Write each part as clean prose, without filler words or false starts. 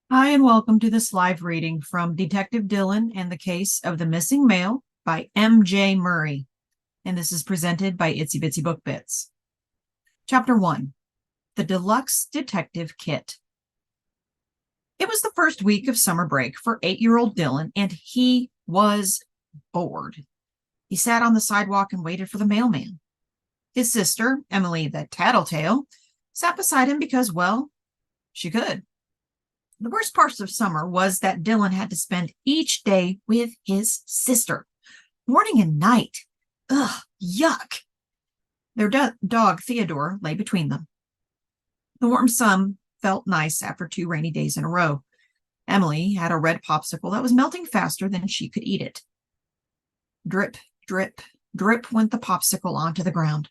Hi, and welcome to this live reading from Detective Dylan and the Case of the Missing Mail by M.J. Murray. And this is presented by Itsy Bitsy Book Bits. Chapter 1, The Deluxe Detective Kit. It was the first week of summer break for 8-year-old Dylan, and he was bored. He sat on the sidewalk and waited for the mailman. His sister, Emily the Tattletale, sat beside him because, well, she could. The worst part of summer was that Dylan had to spend each day with his sister, morning and night. Ugh, yuck. Their dog, Theodore, lay between them. The warm sun felt nice after 2 rainy days in a row. Emily had a red popsicle that was melting faster than she could eat it. Drip, drip, drip went the popsicle onto the ground.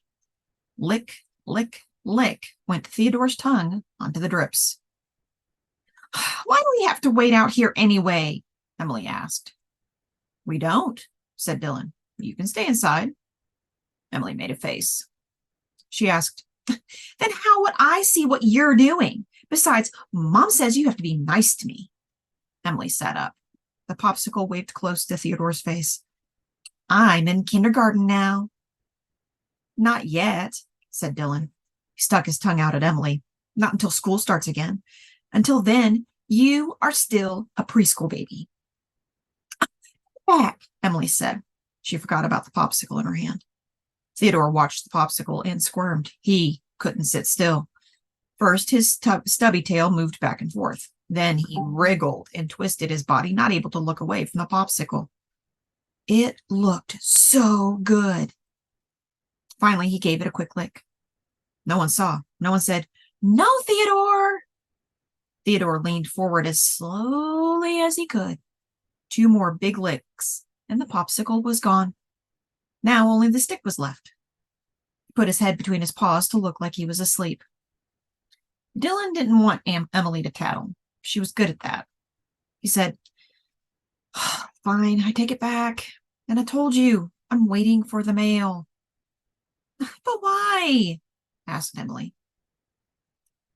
Lick, lick, lick went Theodore's tongue onto the drips. Why do we have to wait out here anyway? Emily asked. We don't, said Dylan. You can stay inside. Emily made a face. She asked, Then how would I see what you're doing? Besides, Mom says you have to be nice to me. Emily sat up. The popsicle waved close to Theodore's face. I'm in kindergarten now. Not yet, said Dylan. He stuck his tongue out at Emily. Not until school starts again. Until then, you are still a preschool baby. Back, Emily said. She forgot about the popsicle in her hand. Theodore watched the popsicle and squirmed. He couldn't sit still. First, his stubby tail moved back and forth. Then he wriggled and twisted his body, not able to look away from the popsicle. It looked so good. Finally, he gave it a quick lick. No one saw. No one said, No, Theodore! Theodore leaned forward as slowly as he could. 2 more big licks, and the popsicle was gone. Now only the stick was left. He put his head between his paws to look like he was asleep. Dylan didn't want Emily to tattle. She was good at that. He said, Fine, I take it back. And I told you, I'm waiting for the mail. But why? Asked Emily.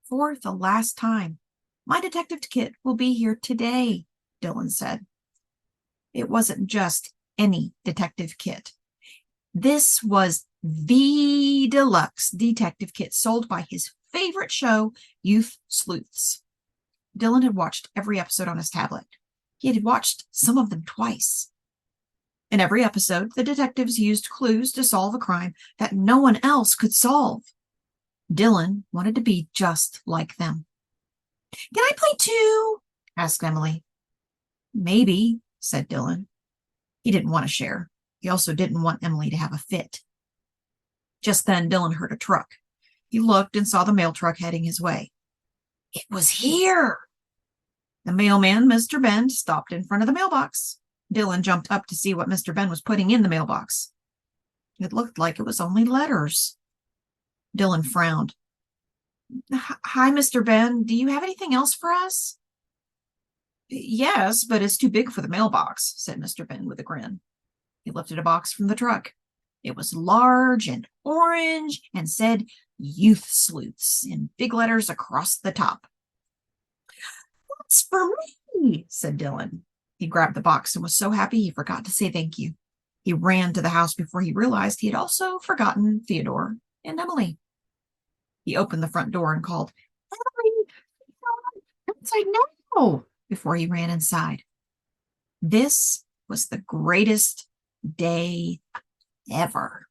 For the last time. My detective kit will be here today, Dylan said. It wasn't just any detective kit. This was the deluxe detective kit sold by his favorite show, Youth Sleuths. Dylan had watched every episode on his tablet. He had watched some of them twice. In every episode, the detectives used clues to solve a crime that no one else could solve. Dylan wanted to be just like them. Can I play too? Asked Emily. Maybe, said Dylan. He didn't want to share. He also didn't want Emily to have a fit. Just then, Dylan heard a truck. He looked and saw the mail truck heading his way. It was here. The mailman, Mr. Ben, stopped in front of the mailbox. Dylan jumped up to see what Mr. Ben was putting in the mailbox. It looked like it was only letters. Dylan frowned. Hi, Mr. Ben. Do you have anything else for us? Yes, but it's too big for the mailbox, said Mr. Ben with a grin. He lifted a box from the truck. It was large and orange and said Youth Sleuths in big letters across the top. That's for me, said Dylan. He grabbed the box and was so happy he forgot to say thank you. He ran to the house before he realized he had also forgotten Theodore and Emily. He opened the front door and called, Emily, outside now, before he ran inside. This was the greatest day ever.